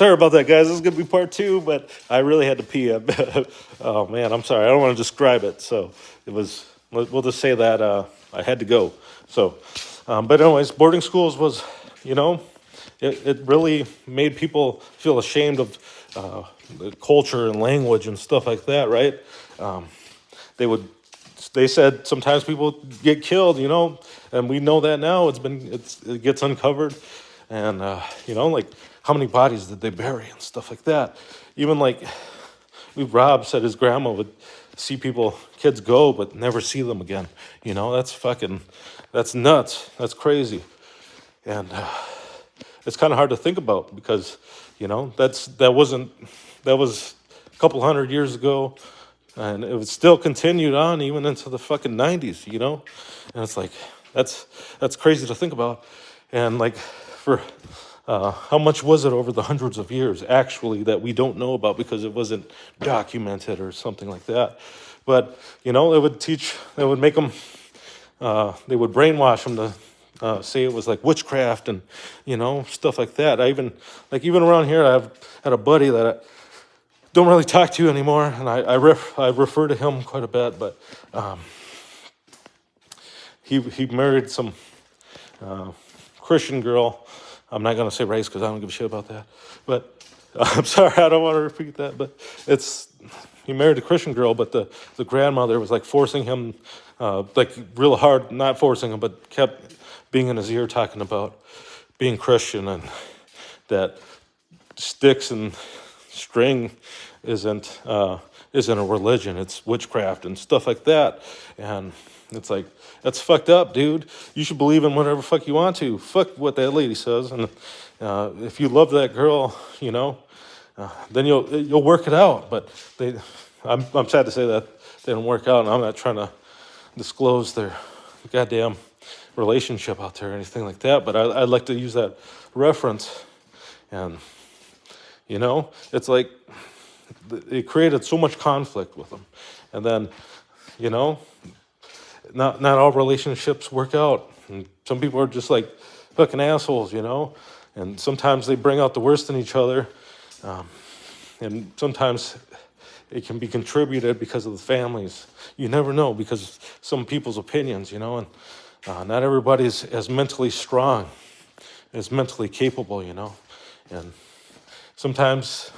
Sorry about that, guys. This is going to be part two, but I really had to pee. Oh, man, I'm sorry. I don't want to describe it. So it was, we'll just say that I had to go. So, but anyways, boarding schools was, you know, it really made people feel ashamed of the culture and language and stuff like that, right? They would, they said sometimes people get killed, you know, and we know that now. It gets uncovered, and you know, like how many bodies did they bury and stuff like that. Even like Rob said, his grandma would see kids go, but never see them again. You know, that's nuts. That's crazy, and it's kind of hard to think about because, you know, that was a couple hundred years ago. And it was still continued on even into the fucking 90s, you know? And it's like, that's crazy to think about. And like, for how much was it over the hundreds of years, actually, that we don't know about because it wasn't documented or something like that. But, you know, it would make them, they would brainwash them to say it was like witchcraft and, you know, stuff like that. Even around here, I had a buddy that I don't really talk to anymore, and I refer to him quite a bit, but he married some Christian girl. I'm not gonna say race because I don't give a shit about that. But I'm sorry, I don't want to repeat that. But he married a Christian girl, but the grandmother was like forcing him, like real hard, not forcing him, but kept being in his ear talking about being Christian and that sticks and string isn't a religion. It's witchcraft and stuff like that. And it's like, that's fucked up, dude. You should believe in whatever fuck you want to. Fuck what that lady says. And if you love that girl, you know, then you'll work it out. But I'm sad to say that they didn't work out, and I'm not trying to disclose their goddamn relationship out there or anything like that. But I'd like to use that reference. And you know, it's like it created so much conflict with them. And then, you know, not all relationships work out. And some people are just like fucking assholes, you know. And sometimes they bring out the worst in each other. And sometimes it can be contributed because of the families. You never know because some people's opinions, you know. And not everybody's as mentally strong, as mentally capable, you know. And sometimes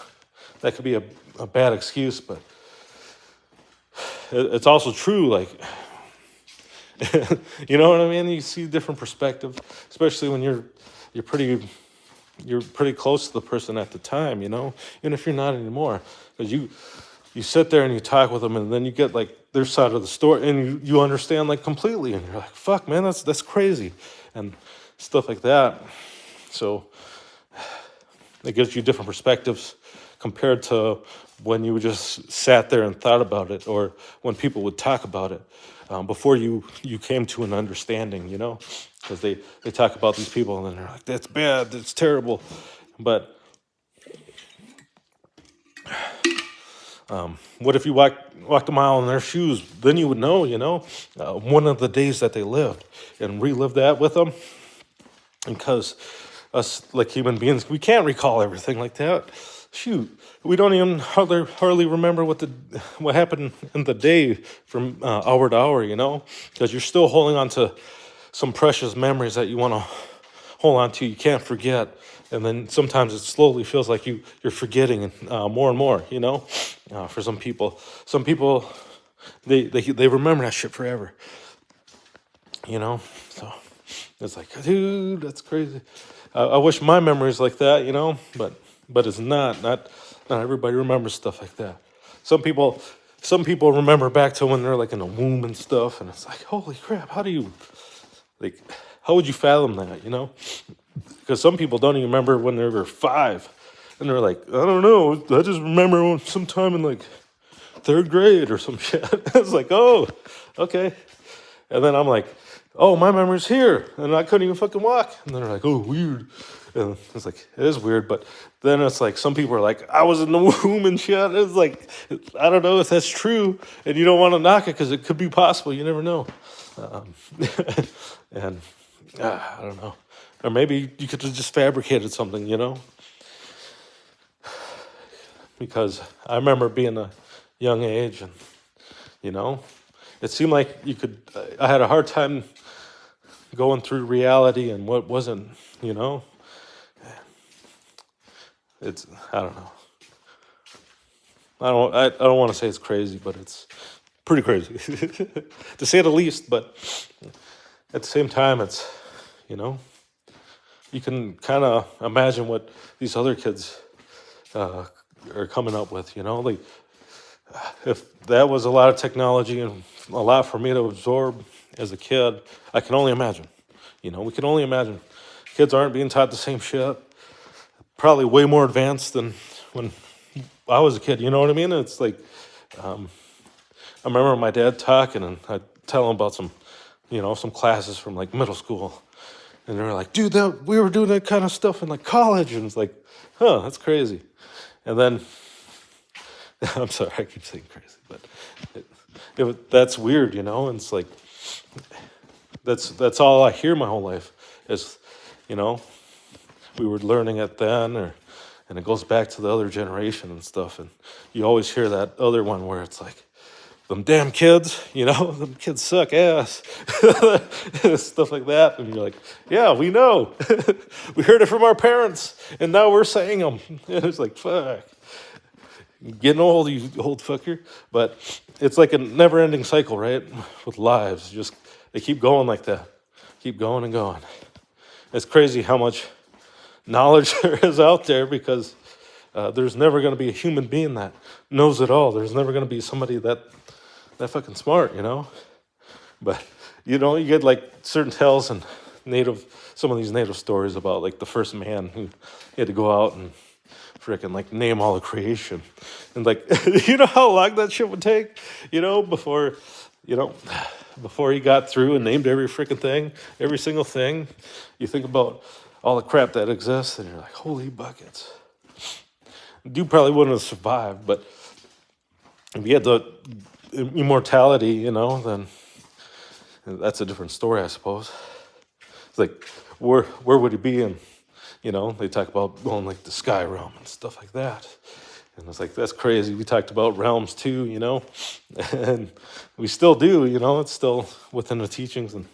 that could be a bad excuse, but it's also true. Like, you know what I mean? You see different perspective, especially when you're pretty close to the person at the time. You know, even if you're not anymore, because you sit there and you talk with them, and then you get like their side of the story, and you understand like completely, and you're like, fuck, man, that's crazy, and stuff like that. So it gives you different perspectives compared to when you just sat there and thought about it, or when people would talk about it before you came to an understanding, you know, because they talk about these people and then they're like, that's bad, that's terrible. But what if you walked a mile in their shoes? Then you would know, you know, one of the days that they lived, and relive that with them. Because us, like human beings, we can't recall everything like that. Shoot, we don't even hardly remember what happened in the day from hour to hour, you know, because you're still holding on to some precious memories that you want to hold on to. You can't forget, and then sometimes it slowly feels like you're forgetting more and more, you know. For some people, they remember that shit forever, you know. So it's like, dude, that's crazy. I wish my memory's like that, you know, but it's not everybody remembers stuff like that. Some people remember back to when they're like in the womb and stuff, and it's like, holy crap, how would you fathom that, you know? Because some people don't even remember when they were 5, and they're like, I don't know, I just remember sometime in like 3rd grade or some shit. It's like, oh, okay. And then I'm like, oh, my memory's here, and I couldn't even fucking walk. And they're like, oh, weird. And it's like, it is weird, but then it's like, some people are like, I was in the womb and shit. It's like, I don't know if that's true, and you don't want to knock it because it could be possible. You never know. And I don't know. Or maybe you could have just fabricated something, you know? because I remember being a young age, and you know, it seemed like you could. I had a hard time going through reality and what wasn't. You know, it's I don't know. I don't want to say it's crazy, but it's pretty crazy to say the least. But at the same time, it's you know you can kind of imagine what these other kids are coming up with. You know, like if that was a lot of technology and a lot for me to absorb as a kid, I can only imagine. You know, we can only imagine. Kids aren't being taught the same shit. Probably way more advanced than when I was a kid. You know what I mean? It's like I remember my dad talking, and I'd tell him about some classes from like middle school, and they were like, "Dude, we were doing that kind of stuff in like college," and it's like, "Huh, that's crazy." And then I'm sorry, I keep saying crazy, but that's weird, you know. And it's like that's all I hear my whole life is, you know, we were learning it then, and it goes back to the other generation and stuff. And you always hear that other one where it's like, them damn kids, you know, them kids suck ass, stuff like that. And you're like, yeah, we know. We heard it from our parents, and now we're saying them. And it's like, fuck. Getting old, you old fucker. But it's like a never-ending cycle, right? With lives. Just, they keep going like that. Keep going and going. It's crazy how much knowledge there is out there, because there's never going to be a human being that knows it all. There's never going to be somebody that fucking smart, you know? But, you know, you get like certain tales and some of these native stories about like the first man who had to go out and freaking like name all of creation. And like, you know how long that shit would take, you know, before he got through and named every freaking thing, every single thing. You think about all the crap that exists, and you're like, holy buckets. You probably wouldn't have survived, but if you had the immortality, you know, then that's a different story, I suppose. It's like, where would he be? And, you know, they talk about going like the sky realm and stuff like that. And it's like, that's crazy. We talked about realms too, you know, and we still do, you know, it's still within the teachings and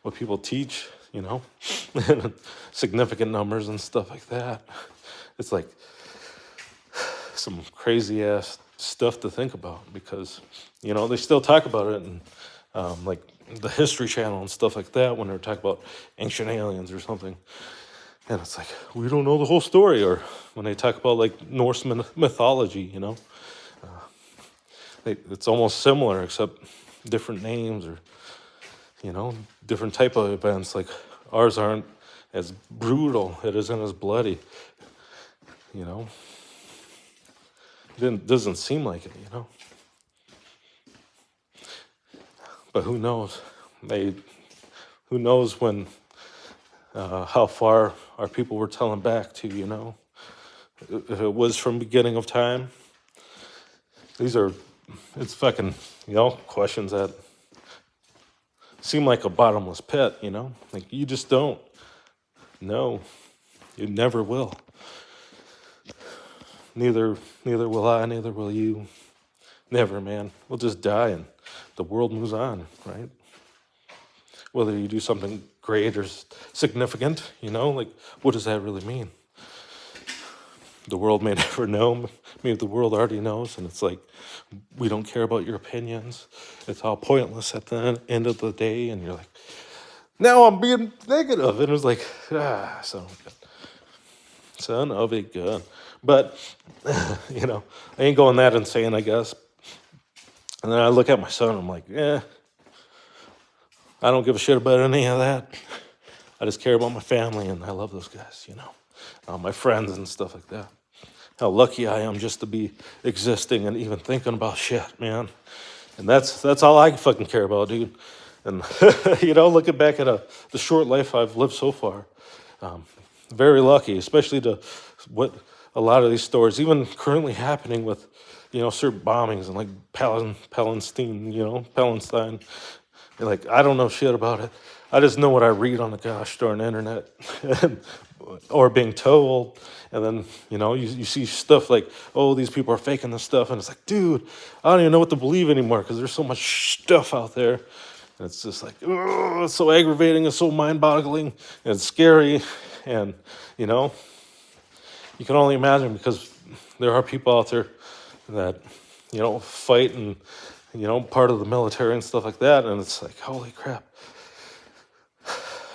what people teach, you know, significant numbers and stuff like that. It's like some crazy ass stuff to think about, because, you know, they still talk about it, and like the History Channel and stuff like that, when they're talking about ancient aliens or something. And it's like, we don't know the whole story. Or when they talk about like Norse mythology, you know, it's almost similar, except different names, or, you know, different type of events. Like ours aren't as brutal, it isn't as bloody, you know. It doesn't seem like it, you know. But who knows? Who knows when, how far our people were telling back to, you know. If it was from beginning of time. It's fucking, you know, questions that seem like a bottomless pit, you know. Like, you just don't know. You never will. Neither will I, neither will you. Never, man. We'll just die and the world moves on, right? Whether you do something great or significant, you know, like, what does that really mean? The world may never know. Maybe the world already knows, and it's like, we don't care about your opinions. It's all pointless at the end of the day, and you're like, now I'm being negative. And it was like, son of a gun. But, you know, I ain't going that insane, I guess. And then I look at my son, and I'm like, I don't give a shit about any of that. I just care about my family, and I love those guys, you know, my friends and stuff like that. How lucky I am just to be existing and even thinking about shit, man. And that's all I fucking care about, dude. And, you know, looking back at the short life I've lived so far, very lucky, especially to what a lot of these stories, even currently happening with, you know, certain bombings and like Palestine, you know, Palestine. Like, I don't know shit about it. I just know what I read on the gosh darn internet. And or being told. And then, you see stuff like, oh, these people are faking this stuff. And it's like, dude, I don't even know what to believe anymore because there's so much stuff out there. And it's just like, oh, it's so aggravating. It's so mind-boggling. And it's scary. And, you can only imagine because there are people out there that, fight and, part of the military and stuff like that. And it's like, holy crap.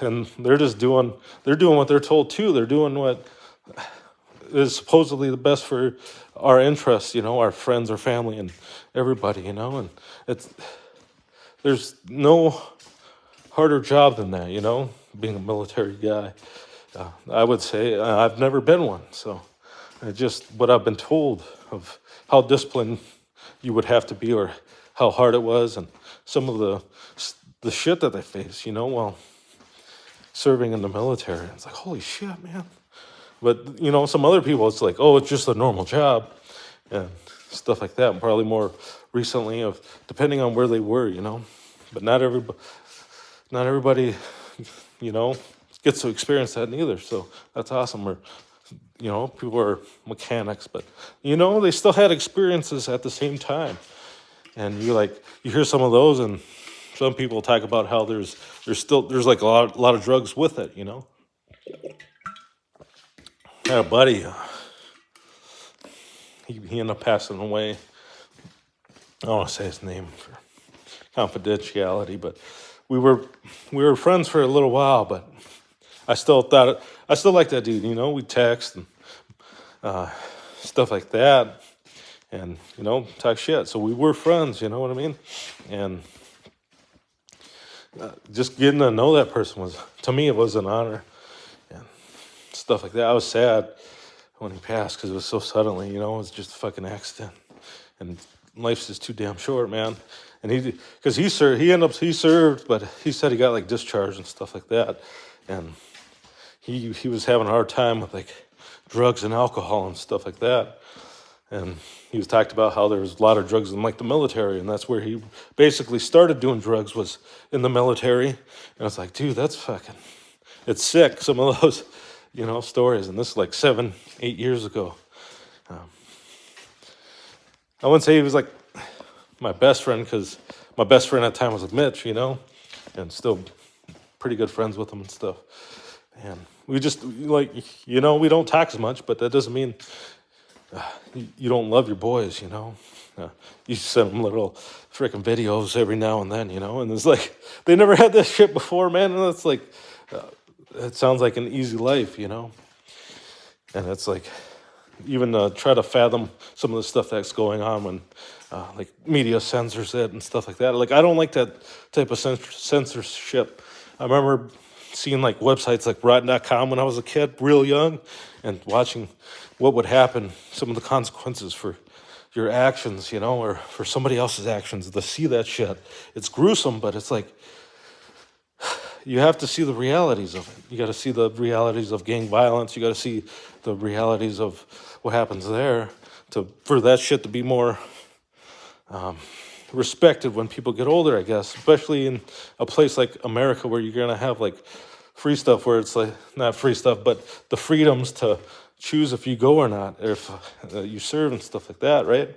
And they're doing what they're told too. They're doing what is supposedly the best for our interests, our friends, our family, and everybody, and there's no harder job than that, being a military guy. I would say I've never been one, so just what I've been told of how disciplined you would have to be, or how hard it was, and some of the shit that they face, while serving in the military. It's like, holy shit, man. But, some other people, it's like, oh, it's just a normal job and stuff like that. And probably more recently, depending on where they were, But not everybody, gets to experience that neither. So that's awesome. Or, people are mechanics, but, they still had experiences at the same time. And you hear some of those, and some people talk about how there's like a lot of drugs with it, I had a buddy, he ended up passing away. I don't want to say his name for confidentiality, but we were friends for a little while, but I still like that dude, we text and stuff like that, and talk shit. So we were friends, you know what I mean? And just getting to know that person to me, it was an honor and stuff like that. I was sad when he passed because it was so suddenly, it was just a fucking accident, and life's just too damn short, man. And he served, but he said he got like discharged and stuff like that, and he was having a hard time with like drugs and alcohol and stuff like that. And he was talked about how there was a lot of drugs in like the military, and that's where he basically started doing drugs, was in the military. And it's like, dude, it's sick, some of those, stories. And this is like 7-8 years ago. I wouldn't say he was like my best friend, because my best friend at the time was with Mitch, and still pretty good friends with him and stuff. And we just we don't talk as much, but that doesn't mean you don't love your boys, You send them little freaking videos every now and then, and it's like, they never had this shit before, man. And it's like, it sounds like an easy life, And it's like, even try to fathom some of the stuff that's going on when, like, media censors it and stuff like that. Like, I don't like that type of censorship. I remember seeing like websites like Rotten.com when I was a kid, real young, and watching what would happen, some of the consequences for your actions, or for somebody else's actions. To see that shit, it's gruesome, but it's like, you have to see the realities of it. You got to see the realities of gang violence. You got to see the realities of what happens there, for that shit to be more respected when people get older, I guess, especially in a place like America, where you're gonna have like free stuff, where it's like, not free stuff, but the freedoms to choose if you go or not, or if you serve and stuff like that, right?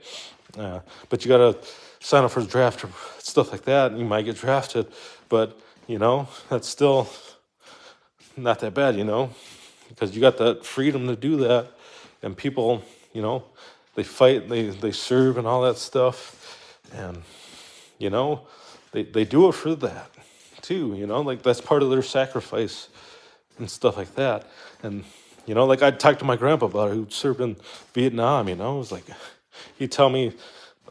But you gotta sign up for the draft or stuff like that, and you might get drafted, but that's still not that bad, because you got that freedom to do that, and people, they fight, they serve and all that stuff. And, they do it for that too, like that's part of their sacrifice and stuff like that. And, like I talked to my grandpa about it, who served in Vietnam, it was like, he'd tell me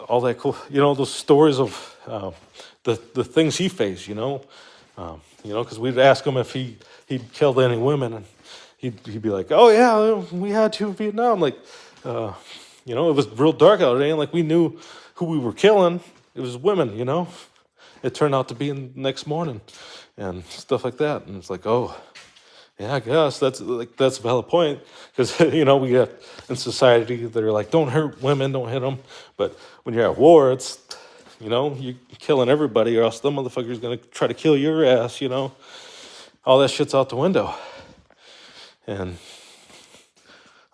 all that cool, those stories of the things he faced, because we'd ask him if he'd killed any women, and he'd be like, oh yeah, we had to in Vietnam. Like, it was real dark out there, and like we knew who we were killing. It was women, It turned out to be in the next morning and stuff like that. And it's like, oh, yeah, I guess that's a valid point. Because, we have in society that are like, don't hurt women, don't hit them. But when you're at war, it's, you're killing everybody, or else the motherfucker's going to try to kill your ass, All that shit's out the window. And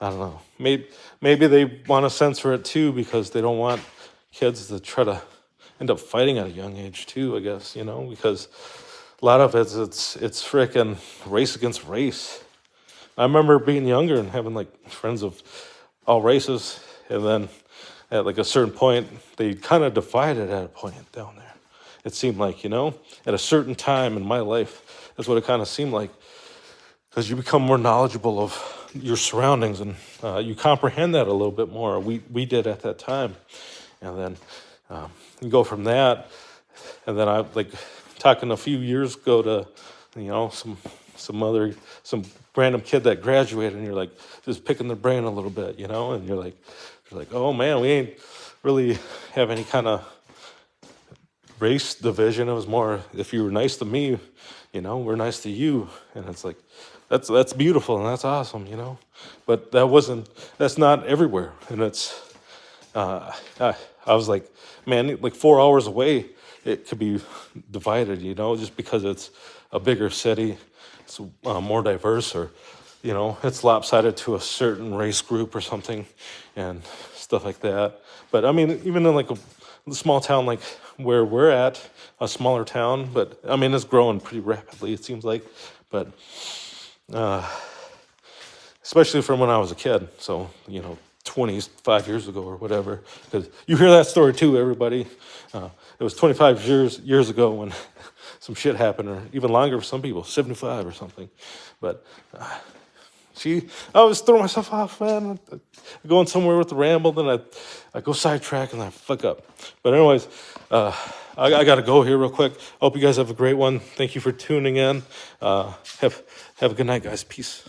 I don't know. Maybe they want to censor it too because they don't want kids to try to end up fighting at a young age too. I guess because a lot of it's frickin' race against race. I remember being younger and having like friends of all races, and then at like a certain point, they kind of divided at a point down there. It seemed like at a certain time in my life, that's what it kind of seemed like, because you become more knowledgeable of your surroundings and you comprehend that a little bit more. We did at that time, and then you go from that, and then I like talking a few years ago to some random kid that graduated, and you're like just picking their brain a little bit, and you're like, oh man, we ain't really have any kind of race division. It was more, if you were nice to me, we're nice to you, and it's like that's beautiful and that's awesome, but that's not everywhere, and it's I was like, man, like 4 hours away it could be divided, just because it's a bigger city, it's more diverse, or it's lopsided to a certain race group or something and stuff like that. But I mean, even in like a small town like where we're at, a smaller town, but I mean it's growing pretty rapidly, it seems like. But especially from when I was a kid, so 25 years ago or whatever, because you hear that story too, everybody. It was 25 years ago when some shit happened, or even longer for some people, 75 or something. But I was throwing myself off, man. Going somewhere with the ramble, then I go sidetrack and I fuck up. But anyways, I got to go here real quick. Hope you guys have a great one. Thank you for tuning in. Have a good night, guys. Peace.